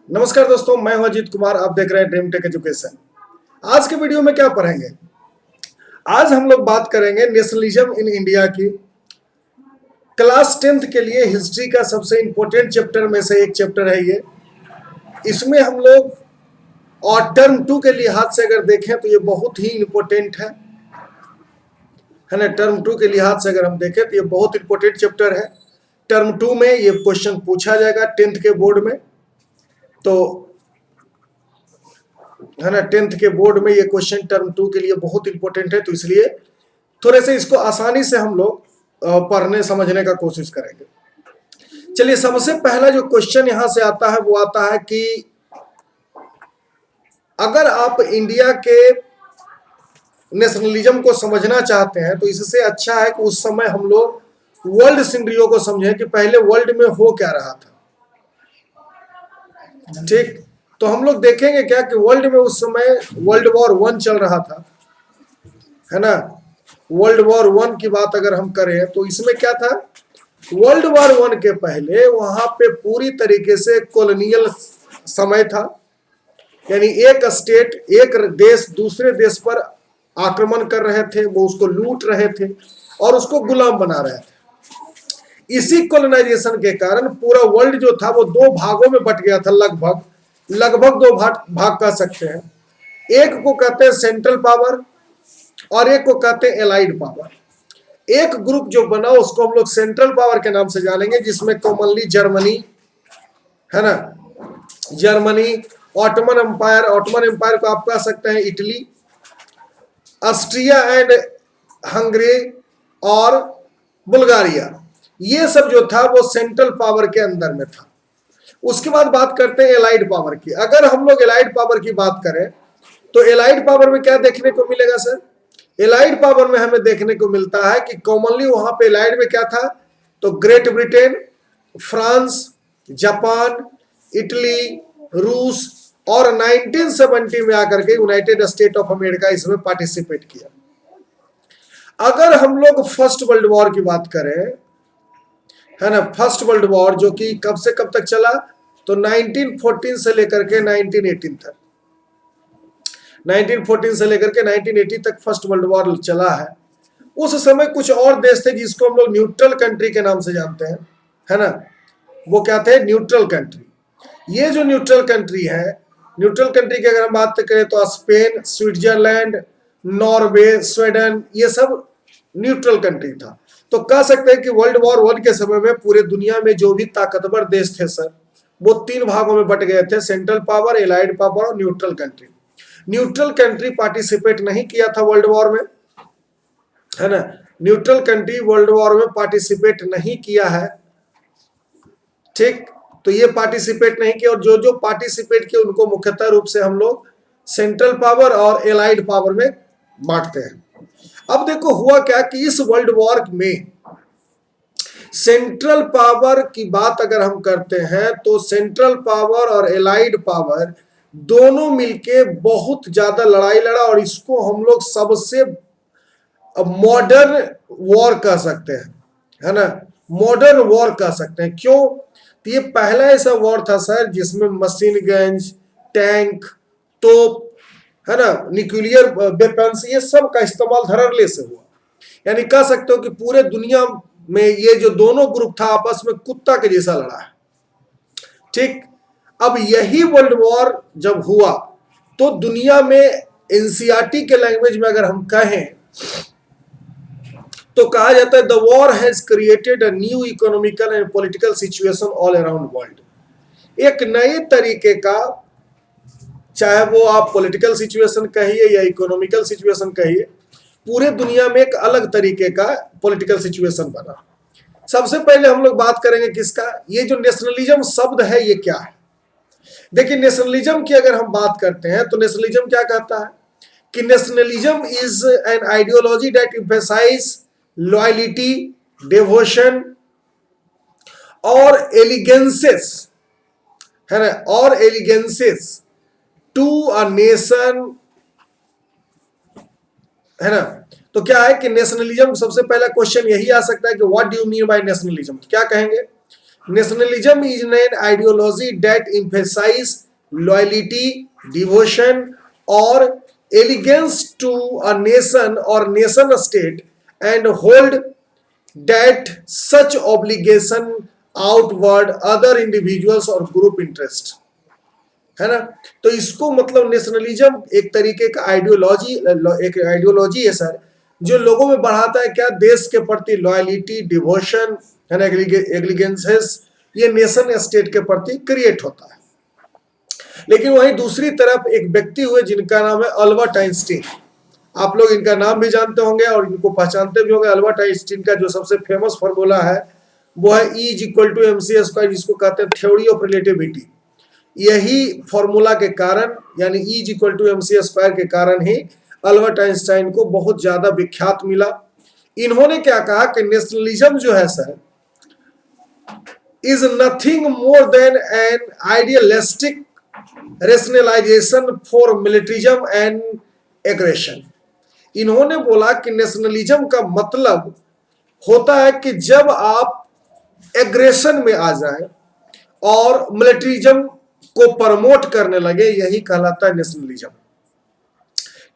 नमस्कार दोस्तों, मैं हूं अजीत कुमार। आप देख रहे हैं ड्रीम टेक एजुकेशन। आज के वीडियो में क्या पढ़ेंगे? आज हम लोग बात करेंगे नेशनलिज्म इन इंडिया की। क्लास 10th के लिए हिस्ट्री का सबसे इंपॉर्टेंट चैप्टर में से एक चैप्टर है ये। इसमें हम लोग और टर्म 2 के लिहाज से अगर देखें तो ये बहुत ही इंपॉर्टेंट है ना। टर्म 2 के लिहाज से अगर हम देखें तो ये बहुत इंपॉर्टेंट चैप्टर है। टर्म 2 में ये क्वेश्चन पूछा जाएगा 10th के बोर्ड में, तो है ना। 10th के बोर्ड में ये क्वेश्चन टर्म 2 के लिए बहुत इंपॉर्टेंट है, तो इसलिए थोड़े से इसको आसानी से हम लोग पढ़ने समझने का कोशिश करेंगे। चलिए, सबसे पहला जो क्वेश्चन यहां से आता है वो आता है कि अगर आप इंडिया के नेशनलिज्म को समझना चाहते हैं तो इससे अच्छा है कि उस समय हम लोग वर्ल्ड सिनेरियो को समझें कि पहले वर्ल्ड में हो क्या रहा था। ठीक, तो हम लोग देखेंगे क्या कि वर्ल्ड में उस समय वर्ल्ड वॉर 1 चल रहा था, है ना। वर्ल्ड वॉर 1 की बात अगर हम करें तो इसमें क्या था, वर्ल्ड वॉर 1 के पहले वहां पे पूरी तरीके से कॉलोनियल समय था। यानी एक स्टेट, एक देश दूसरे देश पर आक्रमण कर रहे थे, वो उसको लूट रहे थे और उसको गुलाम बना रहे थे। इसी कॉलोनाइजेशन के कारण पूरा वर्ल्ड जो था वो 2 भागों में बट गया था। लगभग 2 भाग कह सकते हैं। एक को कहते हैं सेंट्रल पावर और एक को कहते हैं एलाइड पावर। एक ग्रुप जो बना उसको हम लोग सेंट्रल पावर के नाम से जानेंगे, जिसमें कॉमनली जर्मनी, है ना, जर्मनी, ऑटोमन एम्पायर को आप कह सकते हैं इटली, ऑस्ट्रिया एंड हंगरी और बुल्गारिया। ये सब जो था वो सेंट्रल पावर के अंदर में था। उसके बाद बात करते हैं एलाइड पावर की। अगर हम लोग एलाइड पावर की बात करें तो एलाइड पावर में क्या देखने को मिलेगा सर? एलाइड पावर में हमें देखने को मिलता है कि कॉमनली वहां पे एलाइड में क्या था, तो great Britain, France, Japan, Italy, रूस और 1970 में आकर के यूनाइटेड स्टेट ऑफ अमेरिका इसमें पार्टिसिपेट किया। अगर हम लोग फर्स्ट वर्ल्ड वॉर की बात करें, है ना, फर्स्ट वर्ल्ड वॉर जो कि कब से कब तक चला, तो 1914 से लेकर के 1918 तक, 1914 से लेकर के 1980 तक फर्स्ट वर्ल्ड वॉर चला है। उस समय कुछ और देश थे जिसको हम लोग न्यूट्रल कंट्री के नाम से जानते हैं, है ना। वो क्या थे? Neutral country. ये जो न्यूट्रल कंट्री है, न्यूट्रल कंट्री की अगर हम बात करें तो स्पेन, स्विट्जरलैंड, नॉर्वे, स्वीडन, ये सब न्यूट्रल कंट्री था। तो कह सकते हैं कि वर्ल्ड वॉर 1 के समय में पूरे दुनिया में जो भी ताकतवर देश थे सर, वो 3 भागों में बट गए थे, सेंट्रल पावर, एलाइड पावर और neutral country. Neutral country participate नहीं किया था वर्ल्ड वॉर में, है ना। न्यूट्रल कंट्री वर्ल्ड वॉर में पार्टिसिपेट नहीं किया है। ठीक, तो ये पार्टिसिपेट नहीं किया, और जो जो पार्टिसिपेट किए उनको मुख्यतः रूप से हम लोग सेंट्रल पावर और एलाइड पावर में बांटते हैं। अब देखो हुआ क्या कि इस वर्ल्ड वॉर में सेंट्रल पावर की बात अगर हम करते हैं तो सेंट्रल पावर और एलाइड पावर दोनों मिलके बहुत ज्यादा लड़ाई लड़ा, और इसको हम लोग सबसे मॉडर्न वॉर कह सकते हैं, है ना। मॉडर्न वॉर कह सकते हैं। क्यों? तो ये पहला ऐसा वॉर था सर जिसमें मशीन गन्स, टैंक, तोप, है ना, न्यूक्लियर वेपन्स, ये सब का इस्तेमाल धड़ल्ले से हुआ। यानी कह सकते हो कि पूरे दुनिया में ये जो दोनों ग्रुप था आपस में कुत्ता के जैसा लड़ा है। ठीक, अब यही वर्ल्ड वॉर जब हुआ तो दुनिया में एनसीईआरटी के लैंग्वेज में अगर हम कहें तो कहा जाता है the war has created a new economical and political situation all around world. एक नए तरीके का, चाहे वो आप पॉलिटिकल सिचुएशन कहिए या इकोनॉमिकल सिचुएशन कहिए, पूरे दुनिया में एक अलग तरीके का पॉलिटिकल सिचुएशन बना। सबसे पहले हम लोग बात करेंगे किसका? ये जो नेशनलिज्म शब्द है ये क्या है? देखिए, नेशनलिज्म की अगर हम बात करते हैं तो नेशनलिज्म क्या कहता है कि nationalism is an ideology that emphasise loyalty, devotion और एलिगेंसेस, है ना, और एलिगेंसेस टू अ नेशन, है ना। तो क्या है कि नेशनलिज्म, सबसे पहला क्वेश्चन यही आ सकता है कि what do you mean by nationalism? क्या कहेंगे nationalism is an ideology that emphasize loyalty, devotion or allegiance to a nation or nation state and hold that such obligation outward other individuals or group interest, है ना। तो इसको मतलब nationalism एक तरीके का आइडियोलॉजी, एक आइडियोलॉजी है सर, जो लोगों में बढ़ाता है क्या, देश के प्रति लॉयलिटी, डिवोशन, है ना, एग्लिगेंसेस, ये नेशन स्टेट के प्रति क्रिएट होता है। लेकिन वहीं दूसरी तरफ एक व्यक्ति हुए जिनका नाम है अल्बर्ट आइंस्टीन, आप लोग इनका नाम भी जानते होंगे और इनको पहचानते भी होंगे। अल्बर्ट आइंस्टीन का जो सबसे फेमस फार्मूला है वो है E is equal to MC square, जिसको कहते हैं थ्योरी ऑफ रिलेटिविटी। यही फॉर्मूला के कारण, यानी E is equal to MC square के कारण ही अल्बर्ट आइंस्टाइन को बहुत ज्यादा विख्यात मिला। इन्होंने क्या कहा कि नेशनलिज्म जो है sir is nothing more than an idealistic rationalisation for militarism and aggression. इन्होंने बोला कि नेशनलिज्म का मतलब होता है कि जब आप एग्रेशन में आ जाए और मिलिट्रिज्म को प्रमोट करने लगे, यही कहलाता है नेशनलिज्म।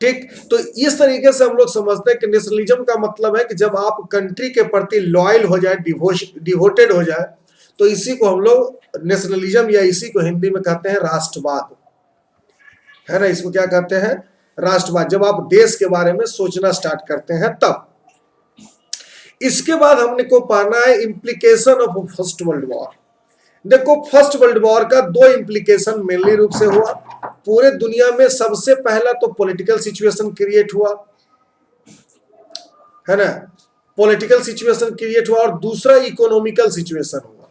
ठीक, तो इस तरीके से हम लोग समझते हैं कि नेशनलिज्म का मतलब है कि जब आप कंट्री के प्रति लॉयल हो जाए, डिवोटेड हो जाए, तो इसी को हम लोग नेशनलिज्म या इसी को हिंदी में कहते हैं राष्ट्रवाद, है ना। इसको क्या कहते हैं, राष्ट्रवाद। जब आप देश के बारे में सोचना स्टार्ट करते हैं तब। इसके बाद हमने को पढ़ना है implication of first world war. देखो, फर्स्ट वर्ल्ड वॉर का दो इम्प्लीकेशन मेनली रूप से हुआ। पूरे दुनिया में सबसे पहला तो पॉलिटिकल सिचुएशन क्रिएट हुआ, है ना, पॉलिटिकल सिचुएशन क्रिएट हुआ, और दूसरा इकोनॉमिकल सिचुएशन हुआ।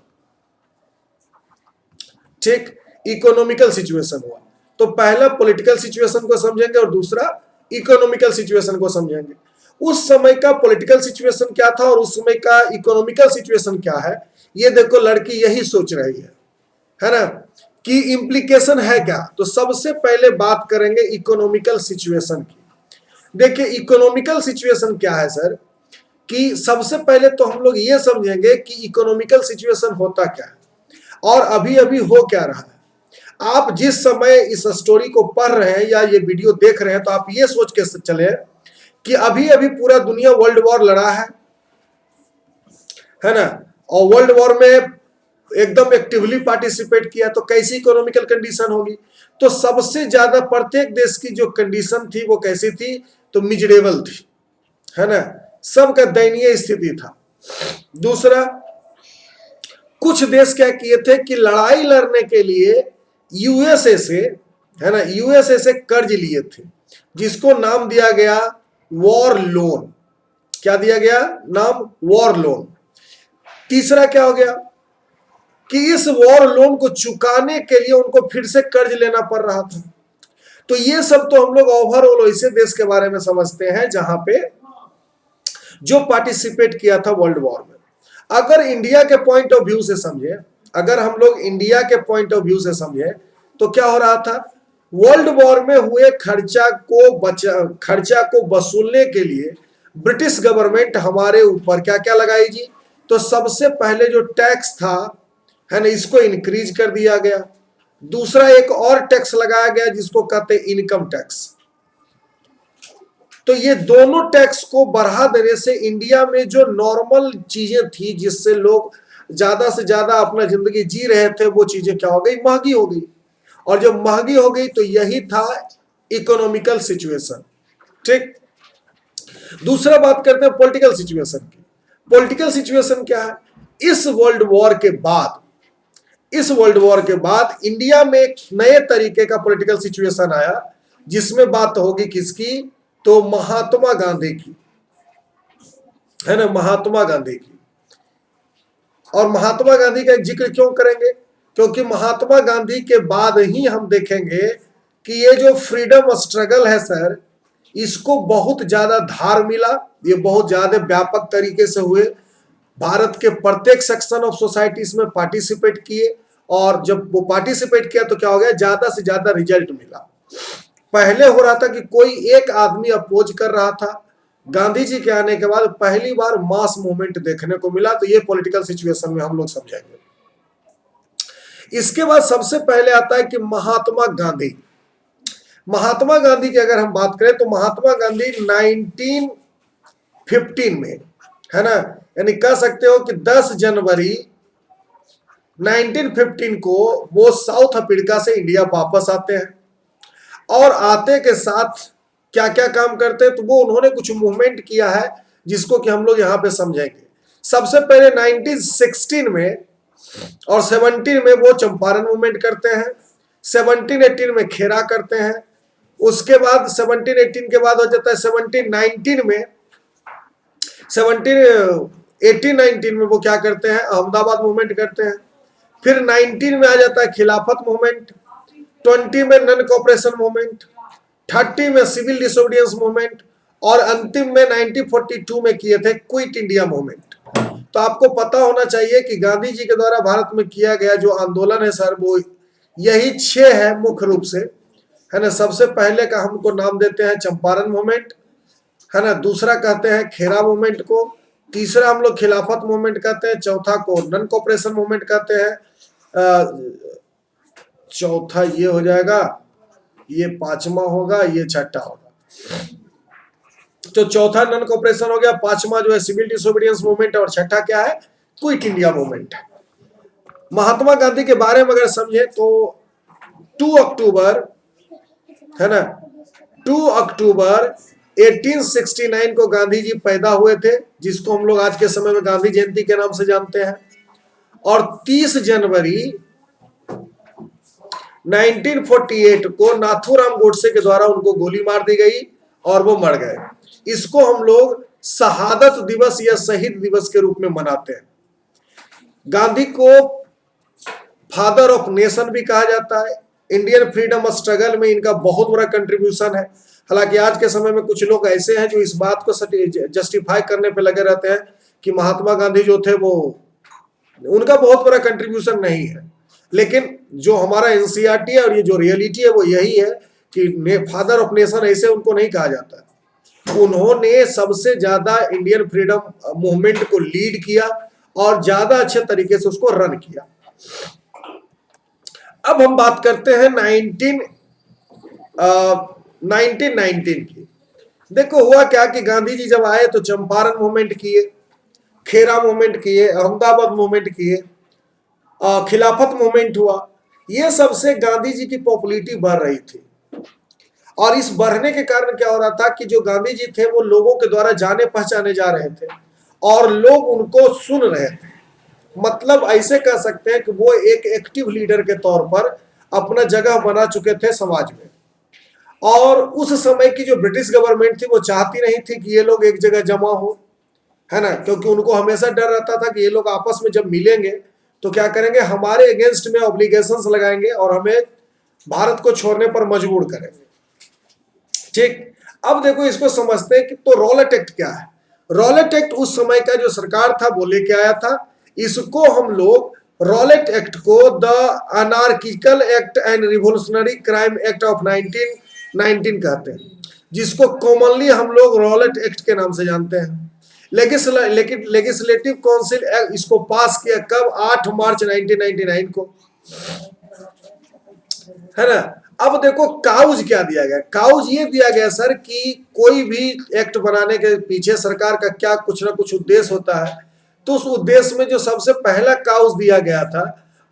ठीक, इकोनॉमिकल सिचुएशन हुआ। तो पहला पॉलिटिकल सिचुएशन को समझेंगे और दूसरा इकोनॉमिकल सिचुएशन को समझेंगे। उस समय का पॉलिटिकल सिचुएशन क्या था और उस समय का इकोनॉमिकल सिचुएशन क्या है, ये देखो लड़की यही सोच रही है ना, कि इम्प्लीकेशन है क्या। तो सबसे पहले बात करेंगे इकोनॉमिकल सिचुएशन की। देखिए, इकोनॉमिकल सिचुएशन क्या है सर, कि सबसे पहले तो हम लोग ये समझेंगे कि इकोनॉमिकल सिचुएशन होता क्या है और अभी अभी हो क्या रहा है। आप जिस समय इस स्टोरी को पढ़ रहे हैं या ये वीडियो देख रहे हैं, तो आप ये सोच के चले कि अभी अभी पूरा दुनिया वर्ल्ड वॉर लड़ा है ना, और वर्ल्ड वॉर में एकदम एक्टिवली पार्टिसिपेट किया, तो कैसी इकोनॉमिकल कंडीशन होगी। तो सबसे ज्यादा प्रत्येक देश की जो कंडीशन थी वो कैसी थी, तो मिजरेबल थी, है ना, सबका दयनीय स्थिति था। दूसरा, कुछ देश क्या किए थे कि लड़ाई लड़ने के लिए यूएसए से, है ना, यूएसए से कर्ज लिए थे, जिसको नाम दिया गया वॉर लोन। क्या दिया गया नाम, वॉर लोन। तीसरा क्या हो गया कि इस वॉर लोन को चुकाने के लिए उनको फिर से कर्ज लेना पड़ रहा था। तो ये सब तो हम लोग ओवरऑल ऐसे देश के बारे में समझते हैं जहां पे जो पार्टिसिपेट किया था वर्ल्ड वॉर में। अगर इंडिया के पॉइंट ऑफ व्यू से समझे, अगर हम लोग इंडिया के पॉइंट ऑफ व्यू से समझे, तो क्या हो रहा था, वर्ल्ड वॉर में हुए खर्चा को वसूलने के लिए ब्रिटिश गवर्नमेंट हमारे ऊपर क्या क्या लगाई जी। तो सबसे पहले जो टैक्स था, है ना, इसको इंक्रीज कर दिया गया। दूसरा एक और टैक्स लगाया गया जिसको कहते हैं इनकम टैक्स। तो ये दोनों टैक्स को बढ़ा देने से इंडिया में जो नॉर्मल चीजें थी जिससे लोग ज्यादा से ज्यादा अपना जिंदगी जी रहे थे, वो चीजें क्या हो गई, महंगी हो गई। और जब महंगी हो गई तो यही था इकोनॉमिकल सिचुएशन। ठीक, दूसरा बात करते हैं पॉलिटिकल सिचुएशन की। पॉलिटिकल सिचुएशन क्या है, इस वर्ल्ड वॉर के बाद इंडिया में एक नए तरीके का पॉलिटिकल सिचुएशन आया, जिसमें बात होगी किसकी, तो महात्मा गांधी की, है ना, महात्मा गांधी की। और महात्मा गांधी का एक जिक्र क्यों करेंगे, क्योंकि महात्मा गांधी के बाद ही हम देखेंगे कि ये जो फ्रीडम स्ट्रगल है सर, इसको बहुत ज्यादा धार मिला। ये बहुत ज्यादा व्यापक तरीके से हुए, भारत के प्रत्येक सेक्शन ऑफ सोसाइटी इसमें पार्टिसिपेट किए, और जब वो पार्टिसिपेट किया तो क्या हो गया, ज्यादा से ज्यादा रिजल्ट मिला। पहले हो रहा था कि कोई एक आदमी अपोज कर रहा था, गांधी जी के आने के बाद पहली बार मास मूवमेंट देखने को मिला। तो ये पॉलिटिकल सिचुएशन में हम लोग समझेंगे। इसके बाद सबसे पहले आता है कि महात्मा गांधी। महात्मा गांधी की अगर हम बात करें तो महात्मा गांधी 1915 में, है ना, यानी कह सकते हो कि 10 जनवरी 1915 को वो साउथ अफ्रीका से इंडिया वापस आते हैं। और आते के साथ क्या क्या काम करते हैं, तो वो उन्होंने कुछ मूवमेंट किया है जिसको कि हम लोग यहाँ पे समझेंगे। सबसे पहले 1916 में और 17 में वो चंपारण मूवमेंट करते हैं, 17-18 में खेरा करते हैं, उसके बाद 17-18 के बाद हो जाता है 17-19 में, 17-18-19 में वो क्या करते हैं, अहमदाबाद मूवमेंट करते हैं। फिर 19 में आ जाता है खिलाफत मूवमेंट, 20 में नन कोऑपरेशन मूवमेंट, 30 में सिविल डिसोबीडियंस मूवमेंट, और अंतिम में 1942 में किए थे क्विट इंडिया मूवमेंट। तो आपको पता होना चाहिए कि गांधी जी के द्वारा भारत में किया गया जो आंदोलन है सर, वो यही 6 है मुख्य रूप से, है ना। सबसे पहले का हमको नाम देते हैं चंपारण मूवमेंट, है ना, दूसरा कहते हैं खेरा मूवमेंट को, तीसरा हम लोग खिलाफत मूवमेंट कहते हैं, चौथा को नन कोऑपरेशन मूवमेंट कहते हैं, चौथा ये हो जाएगा, ये पांचवा होगा, ये छठा होगा। तो चौथा नन कोऑपरेशन हो गया, पांचवा जो है सिविल डिसोबीडियंस मूवमेंट, और छठा क्या है, quit India movement. Mahatma Gandhi के बारे में अगर समझे तो 2 अक्टूबर, है ना, 2 अक्टूबर 1869 को गांधी जी पैदा हुए थे, जिसको हम लोग आज के समय में गांधी जयंती के नाम से जानते हैं। और 30 जनवरी 1948 को नाथूराम गोडसे के द्वारा उनको गोली मार दी गई और वो मर गए। इसको हम लोग शहादत दिवस या शहीद दिवस के रूप में मनाते हैं। गांधी को फादर ऑफ नेशन भी कहा जाता है। इंडियन फ्रीडम स्ट्रगल में इनका बहुत बड़ा कंट्रीब्यूशन है। हालांकि आज के समय में कुछ लोग ऐसे हैं जो इस बात को जस्टिफाई करने पे लगे रहते हैं कि महात्मा गांधी जो थे वो, उनका बहुत बड़ा कंट्रीब्यूशन नहीं है। लेकिन जो हमारा एनसीईआरटी है और ये जो रियलिटी है वो यही है कि फादर ऑफ नेशन ऐसे उनको नहीं कहा जाता। उन्होंने सबसे ज्यादा इंडियन फ्रीडम मूवमेंट को लीड किया और ज्यादा अच्छे तरीके से उसको रन किया। अब हम बात करते हैं 1919 की। देखो हुआ क्या कि गांधी जी जब आए तो चंपारण मूवमेंट किए, खेरा मूवमेंट किए, अहमदाबाद मूवमेंट किए, खिलाफत मूवमेंट हुआ। ये सबसे गांधी जी की पॉपुलैरिटी बढ़ रही थी। और इस बढ़ने के कारण क्या हो रहा था कि जो गांधी जी थे वो लोगों के द्वारा जाने पहचाने जा रहे थे और लोग उनको सुन रहे थे। मतलब ऐसे कह सकते हैं कि वो एक एक्टिव लीडर के तौर पर अपना जगह बना चुके थे समाज में। और उस समय की जो ब्रिटिश गवर्नमेंट थी वो चाहती नहीं थी कि ये लोग एक जगह जमा हो, है ना, क्योंकि उनको हमेशा डर रहता था कि ये लोग आपस में जब मिलेंगे तो क्या करेंगे, हमारे अगेंस्ट में ऑब्लिगेशंस लगाएंगे और हमें भारत को छोड़ने पर मजबूर करेंगे। ठीक, अब देखो इसको समझते हैं कि तो रॉलेट एक्ट क्या है। रॉलेट एक्ट उस समय का जो सरकार था वो लेके आया था। इसको हम लोग रॉलेट एक्ट को the anarchical act and revolutionary crime act of 1919 कहते हैं, जिसको कॉमनली हम लोग रॉलेट एक्ट के नाम से जानते हैं। लेजिस्लेटिव काउंसिल इसको पास किया कब, 8 मार्च 1999 को, है ना। अब देखो काउज क्या दिया गया। काउज ये दिया गया सर कि कोई भी एक्ट बनाने के पीछे सरकार का क्या कुछ ना कुछ उद्देश्य होता है। तो उस उद्देश्य में जो सबसे पहला काउज दिया गया था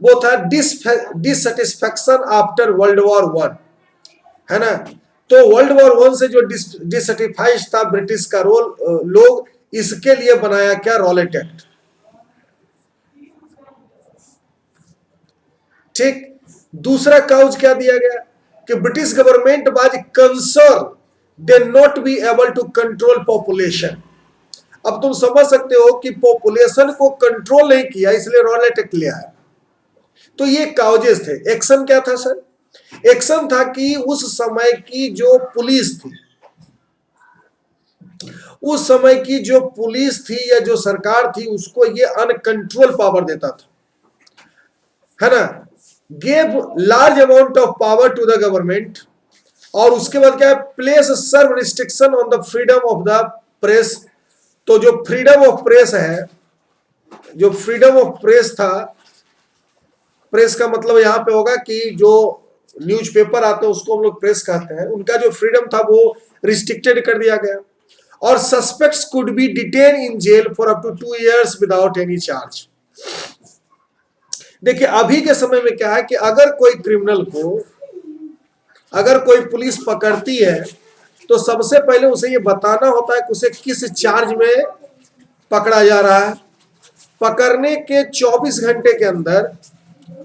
वो था डिससेटिस्फैक्शन आफ्टर वर्ल्ड वॉर 1, है ना। तो वर्ल्ड वॉर 1 से जो डिससेटिस्फाइड था ब्रिटिश का लोग, इसके लिए बनाया क्या, रॉलेट एक्ट। ठीक, दूसरा काउज क्या दिया गया कि British government was concern they not be able to control population. अब तुम समझ सकते हो कि पॉपुलेशन को कंट्रोल नहीं किया, इसलिए रॉलेट एक्ट ले आया। तो ये काउजेस थे। एक्शन क्या था सर? एक्शन था कि उस समय की जो पुलिस थी, उस समय की जो पुलिस थी या जो सरकार थी, उसको ये अनकंट्रोल पावर देता था, है ना, gave large amount of power to the government. और उसके बाद क्या है, place severe restriction on the freedom of the press. तो जो फ्रीडम ऑफ प्रेस है, जो फ्रीडम ऑफ प्रेस था प्रेस का मतलब यहाँ पे होगा कि जो न्यूज़पेपर आते हैं उसको हम लोग प्रेस कहते हैं, उनका जो फ्रीडम था वो रिस्ट्रिक्टेड कर दिया गया। और suspects could be detain in jail for up to 2 years without any charge. देखिए अभी के समय में क्या है कि अगर कोई क्रिमिनल को अगर कोई पुलिस पकड़ती है तो सबसे पहले उसे ये बताना होता है कि उसे किस चार्ज में पकड़ा जा रहा है। पकड़ने के 24 घंटे के अंदर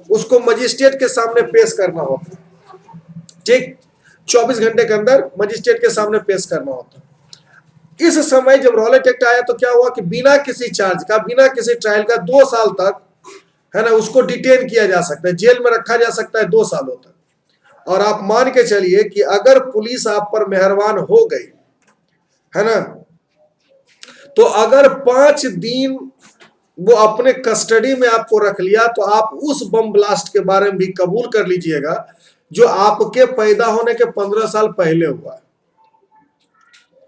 उसको मजिस्ट्रेट के सामने पेश करना होता है, ठीक, 24 घंटे के अंदर मजिस्ट्रेट के सामने पेश करना होता है। इस समय जब रॉलेट एक्ट आया तो क्या हुआ कि बिना किसी चार्ज का, बिना किसी ट्रायल का 2 साल तक, है ना, उसको डिटेन किया जा सकता है, जेल में रखा जा सकता है 2 सालों तक। और आप मान के चलिए कि अगर पुलिस आप पर मेहरबान हो गई, है ना, तो अगर 5 दिन वो अपने कस्टडी में आपको रख लिया तो आप उस बम ब्लास्ट के बारे में भी कबूल कर लीजिएगा जो आपके पैदा होने के 15 साल पहले हुआ,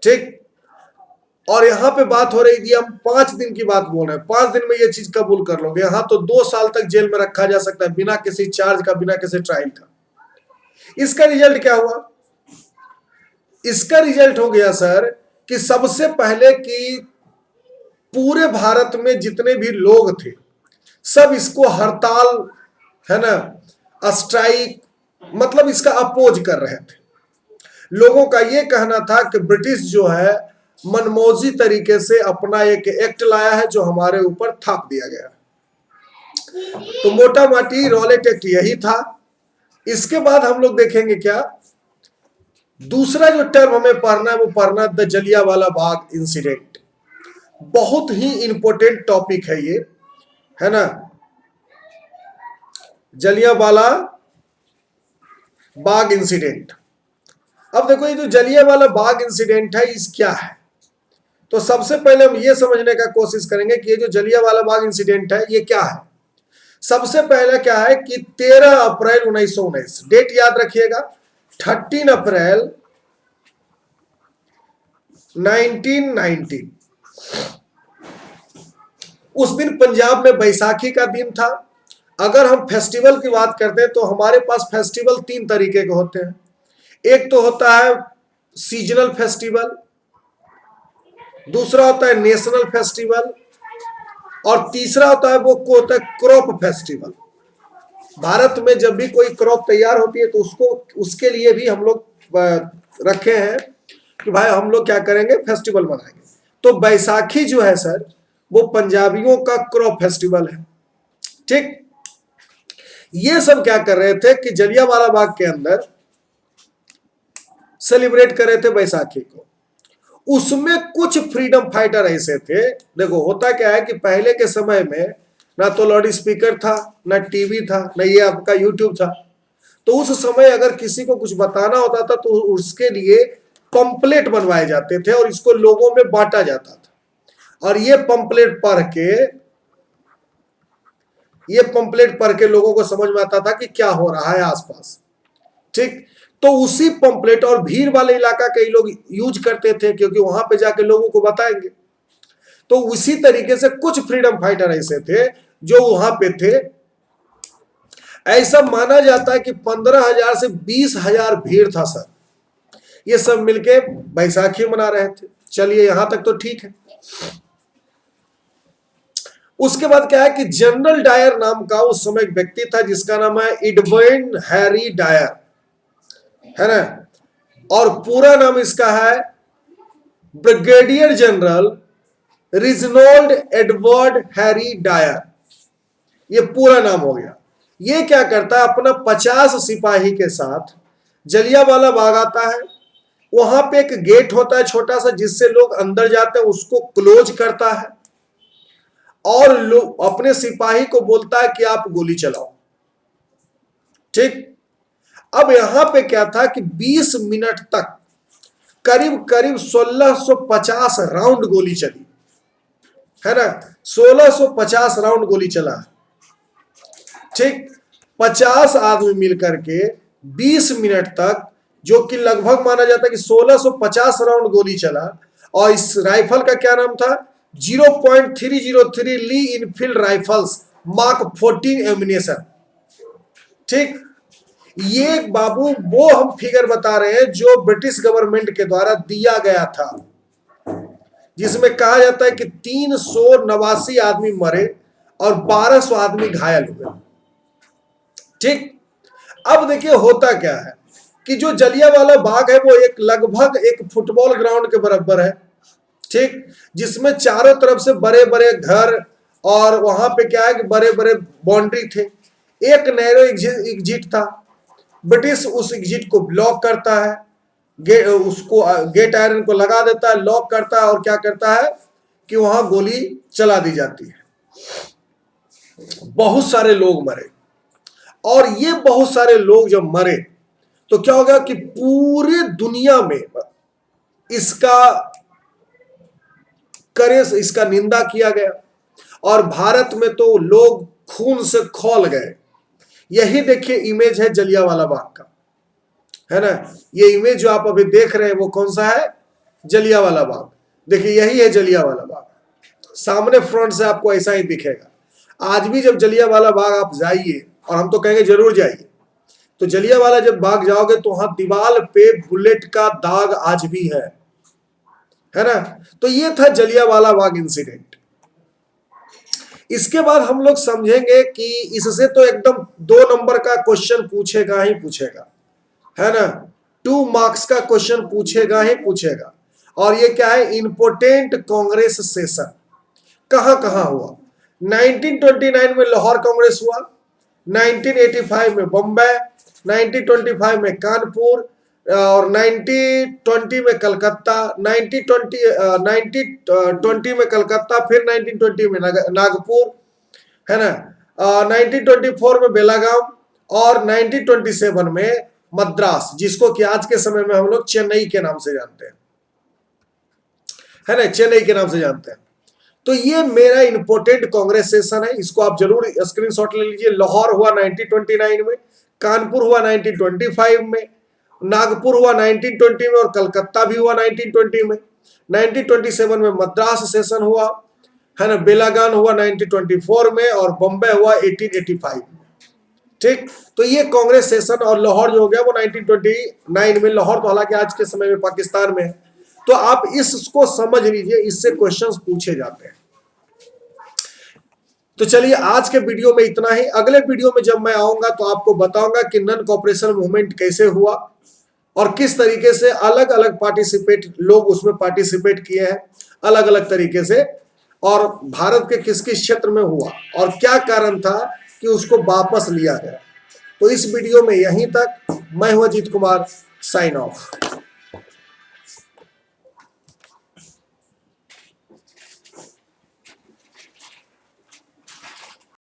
ठीक। और यहां पे बात हो रही थी, हम 5 दिन की बात बोल रहे हैं, 5 दिन में ये चीज कबूल कर लोगे, यहां तो 2 साल तक जेल में रखा जा सकता है बिना किसी चार्ज का, बिना किसी ट्रायल का। इसका रिजल्ट क्या हुआ? इसका रिजल्ट हो गया सर कि सबसे पहले कि पूरे भारत में जितने भी लोग थे सब इसको हड़ताल, है ना, स्ट्राइक, मतलब इसका अपोज कर रहे थे। लोगों का यह कहना था कि ब्रिटिश जो है मनमौजी तरीके से अपना एक एक्ट लाया है जो हमारे ऊपर थाप दिया गया। तो मोटा माटी रॉलेट एक्ट यही था। इसके बाद हम लोग देखेंगे क्या, दूसरा जो टर्म हमें पढ़ना है वो पढ़ना द जलियांवाला बाग इंसिडेंट। बहुत ही इंपॉर्टेंट टॉपिक है ये, है ना, जलियांवाला बाग इंसिडेंट। अब देखो ये जो जलियांवाला बाग इंसिडेंट है इस क्या है, तो सबसे पहले हम ये समझने का कोशिश करेंगे कि ये जो जलियांवाला बाग इंसिडेंट है ये क्या है। सबसे पहले क्या है कि 13 अप्रैल 1919, डेट याद रखिएगा, 13 अप्रैल 1919। उस दिन पंजाब में बैसाखी का दिन था। अगर हम फेस्टिवल की बात करते हैं तो हमारे पास फेस्टिवल 3 तरीके के होते हैं। एक तो होता है सीजनल फेस्टिवल, दूसरा होता है नेशनल फेस्टिवल, और तीसरा होता है वो को होता है क्रॉप फेस्टिवल। भारत में जब भी कोई क्रॉप तैयार होती है तो उसके लिए भी हम लोग रखे हैं कि भाई हम लोग क्या करेंगे, फेस्टिवल मनाएंगे। तो बैसाखी जो है सर वो पंजाबियों का क्रॉप फेस्टिवल है, ठीक। ये सब क्या कर रहे थे कि जलियांवाला बाग के अंदर सेलिब्रेट कर रहे थे बैसाखी को। उसमें कुछ फ्रीडम फाइटर ऐसे थे, देखो होता क्या है कि पहले के समय में ना तो लाउड स्पीकर था, ना टीवी था, ना ये आपका यूट्यूब था। तो उस समय अगर किसी को कुछ बताना होता था तो उसके लिए पंपलेट बनवाए जाते थे और इसको लोगों में बांटा जाता था। और ये पंपलेट पढ़ के लोगों को समझ में आता था कि क्या हो रहा है आसपास, ठीक। तो उसी पंपलेट, और भीड़ वाले इलाका कई लोग यूज करते थे क्योंकि वहां पे जाके लोगों को बताएंगे। तो उसी तरीके से कुछ फ्रीडम फाइटर ऐसे थे जो वहां पे थे। ऐसा माना जाता है कि 15,000 से 20,000 भीड़ था सर। ये सब मिलके बैसाखी मना रहे थे। चलिए यहां तक तो ठीक है। उसके बाद क्या है कि जनरल डायर नाम का उस समय एक व्यक्ति था जिसका नाम है एडवर्ड हैरी डायर, है ना, और पूरा नाम इसका है Brigadier General Reginald Edward Harry Dyer. ये पूरा नाम हो गया। ये क्या करता है, अपना 50 सिपाही के साथ जलियांवाला बाग आता है। वहां पे एक गेट होता है छोटा सा जिससे लोग अंदर जाते हैं, उसको क्लोज करता है और लोग अपने सिपाही को बोलता है कि आप गोली चलाओ, ठीक। अब यहां पे क्या था कि 20 मिनट तक करीब करीब 1650 राउंड गोली चली, है ना, 1650 राउंड गोली चला, ठीक। 50 आदमी मिलकर के 20 मिनट तक, जो कि लगभग माना जाता है कि 1650 राउंड गोली चला। और इस राइफल का क्या नाम था, 0.303 ली इनफील्ड राइफल्स मार्क 14 एम्यूनेशन। ठीक, ये बाबू वो हम फिगर बता रहे हैं जो ब्रिटिश गवर्नमेंट के द्वारा दिया गया था, जिसमें कहा जाता है कि 389 आदमी मरे और 1200 आदमी घायल हुए। ठीक, अब देखिए होता क्या है कि जो जलियांवाला बाग है वो एक लगभग एक फुटबॉल ग्राउंड के बराबर है। ठीक, जिसमें चारों तरफ से बड़े बड़े घर और वहां पे क्या है कि बड़े बड़े बाउंड्री थे, एक नैरो एग्जिट था। ब्रिटिश उस एग्जिट को ब्लॉक करता है, उसको गेट आयरन को लगा देता है, लॉक करता है और क्या करता है कि वहां गोली चला दी जाती है। बहुत सारे लोग मरे, और ये बहुत सारे लोग जब मरे तो क्या होगा कि पूरे दुनिया में इसका निंदा किया गया, और भारत में तो लोग खून से खौल गए। यही देखिए इमेज है जलियांवाला बाग का, है ना। ये इमेज जो आप अभी देख रहे हैं वो कौन सा है, जलियांवाला बाग। देखिए यही है जलियांवाला बाग, सामने फ्रंट से आपको ऐसा ही दिखेगा। आज भी जब जलियांवाला बाग आप जाइए, और हम तो कहेंगे जरूर जाइए, तो जलियांवाला जब बाग जाओगे तो वहां दीवार पे बुलेट का दाग आज भी है ना। तो ये था जलियांवाला बाग इंसिडेंट। इसके बाद हम लोग समझेंगे कि इससे तो एकदम 2 नंबर का क्वेश्चन पूछेगा ही पूछेगा, है ना। 2 मार्क्स का क्वेश्चन पूछेगा ही पूछेगा। और ये क्या है, इंपोर्टेंट कांग्रेस सेशन कहां कहां हुआ। 1929 में लाहौर कांग्रेस हुआ, 1985 में बम्बई, 1925 में कानपुर, और 1920 में कलकत्ता, 1920 में कलकत्ता, फिर 1920 में नागपुर, है ना। 1924 में बेलागाम, और 1927 में मद्रास, जिसको कि आज के समय में हम लोग चेन्नई के नाम से जानते हैं, है ना, चेन्नई के नाम से जानते हैं। तो ये मेरा इंपोर्टेंट कांग्रेस सेशन है, इसको आप जरूर स्क्रीनशॉट ले लीजिए। लाहौर हुआ 1929 में, कानपुर हुआ 1925 में, नागपुर हुआ 1920 में, और कलकत्ता भी हुआ 1920 में। 1927 में मद्रास सेशन हुआ, है ना। बेलागान हुआ 1924 में, और बम्बई हुआ 1885 में। ठीक, तो ये कांग्रेस सेशन। और लाहौर जो हो गया वो 1929 में। लाहौर तो हालांकि आज के समय में पाकिस्तान में है। तो आप इसको समझ लीजिए, इससे क्वेश्चंस पूछे जाते हैं। तो चलिए आज के वीडियो में इतना ही। अगले वीडियो में जब मैं आऊंगा तो आपको बताऊंगा कि नॉन कोऑपरेशन मूवमेंट कैसे हुआ, और किस तरीके से अलग अलग लोग उसमें पार्टिसिपेट किए हैं अलग अलग तरीके से, और भारत के किस किस क्षेत्र में हुआ, और क्या कारण था कि उसको वापस लिया गया। तो इस वीडियो में यहीं तक। मैं हूं अजीत कुमार, साइन ऑफ।